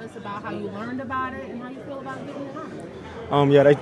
us about how you learned about it and how you feel about getting it on? Yeah, they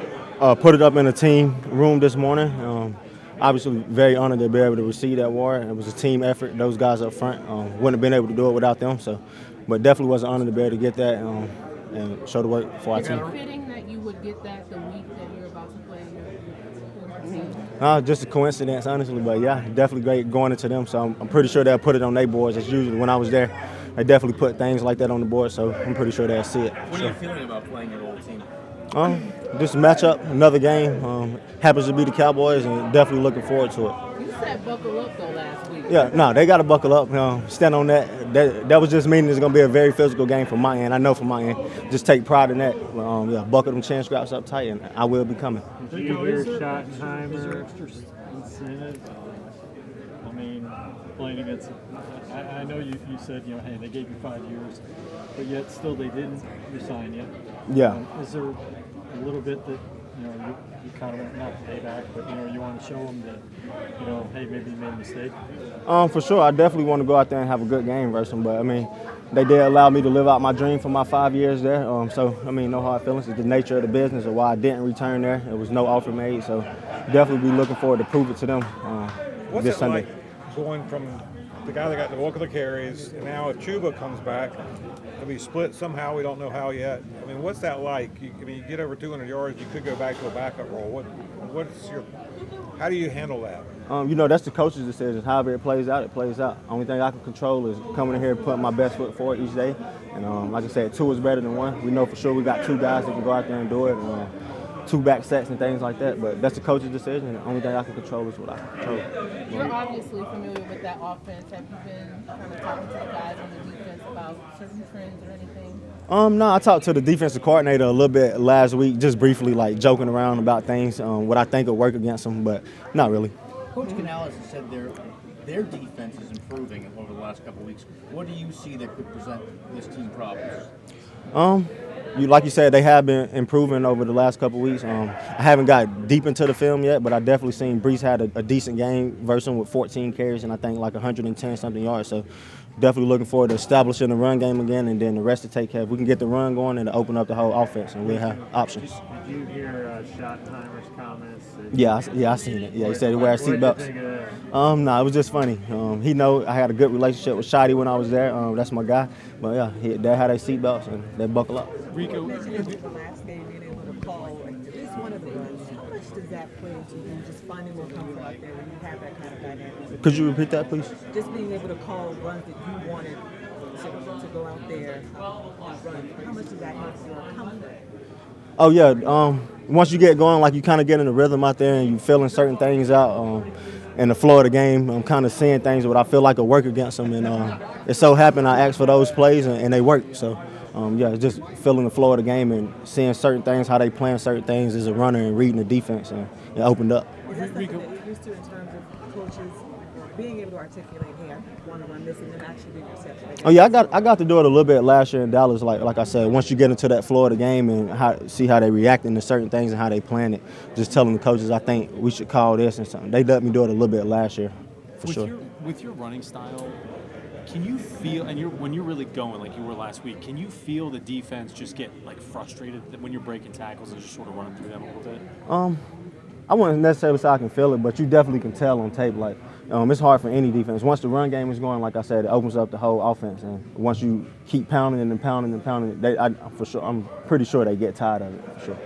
put it up in a team room this morning. Obviously, very honored to be able to receive that award. It was a team effort. Those guys up front wouldn't have been able to do it without them. So, but definitely was an honor to be able to get that and show the work for our team. Is it fitting that you would get that the week that you're about to play your team? Just a coincidence, honestly, but yeah, definitely great going into them. So I'm pretty sure they'll put it on their boards. It's usually when I was there, they definitely put things like that on the board. So I'm pretty sure they'll see it. What are you feeling about playing your old team? Just a matchup, another game. Happens to be the Cowboys, and definitely looking forward to it. You said buckle up though last week. Yeah, no, they got to buckle up. Stand on that. That was just meaning it's going to be a very physical game from my end. I know from my end. Just take pride in that. Buckle them chin straps up tight, and I will be coming. Did you hear Schottenheimer? Is there extra incentive? I mean, playing against. I know you said hey, they gave you 5 years, but yet still they didn't resign you. Yeah. Is there a little bit that you kind of want not to pay back, but you want to show them that hey, maybe you made a mistake? For sure, I definitely want to go out there and have a good game versus them. But I mean, they did allow me to live out my dream for my 5 years there. So I mean, no hard feelings. It's the nature of the business of why I didn't return there. There was no offer made, so definitely be looking forward to prove it to them this Sunday. What's it like going from the guy that got the bulk of the carries, and now if Chuba comes back, it'll be split somehow. We don't know how yet. I mean, what's that like? You get over 200 yards, you could go back to a backup role. How do you handle that? That's the coach's decision. However it plays out, it plays out. Only thing I can control is coming in here and putting my best foot forward each day. And like I said, 2 is better than 1. We know for sure we got 2 guys that can go out there and do it. 2 back sets and things like that, but that's the coach's decision, and the only thing I can control is what I can control. You're obviously familiar with that offense. Have you been kind of talking to the guys on the defense about certain trends or anything? No, I talked to the defensive coordinator a little bit last week, just briefly, like joking around about things, what I think will work against them, but not really. Coach Canales has said their defense is improving over the last couple of weeks. What do you see that could present this team problems? Like you said, they have been improving over the last couple of weeks. I haven't got deep into the film yet, but I definitely seen Brees had a decent game versus him with 14 carries and I think like 110-something yards. So definitely looking forward to establishing the run game again, and then the rest to take care of. We can get the run going and open up the whole offense, and we'll have options. Did you hear Schottenheimer's comments? Yeah, I seen it. Yeah, he said he wears seatbelts. No, it was just funny. He know I had a good relationship with Shotty when I was there. That's my guy. But yeah, they had their seatbelts and they buckle up. Rico, the last game being able to call at least one of the runs, how much does that play into you just finding more comfort out there when you have that kind of dynamic? Could you repeat that, please? Just being able to call runs that you wanted to go out there and run. How much does that help your comfort? Oh yeah. Once you get going, like you kind of get in the rhythm out there and you feeling certain things out. In the flow of the game, I'm kind of seeing things that I feel like will work against them, and it so happened I asked for those plays and they worked. So just feeling the flow of the game and seeing certain things, how they plan certain things as a runner and reading the defense, and it opened up. Is this something that you're used to in terms of coaches being able to articulate, hey, I want to run this, and then actually do yourself? Oh yeah, I got to do it a little bit last year in Dallas. Like I said, once you get into that flow of the game and see how they reacting to certain things and how they plan it, just telling the coaches, I think we should call this and something. They let me do it a little bit last year, for sure. With your running style, can you feel, and when you're really going like you were last week, can you feel the defense just get like frustrated when you're breaking tackles and just sort of running through them a little bit? I wouldn't necessarily say I can feel it, but you definitely can tell on tape. Like it's hard for any defense. Once the run game is going, like I said, it opens up the whole offense. And once you keep pounding and pounding and pounding, I'm pretty sure they get tired of it, for sure.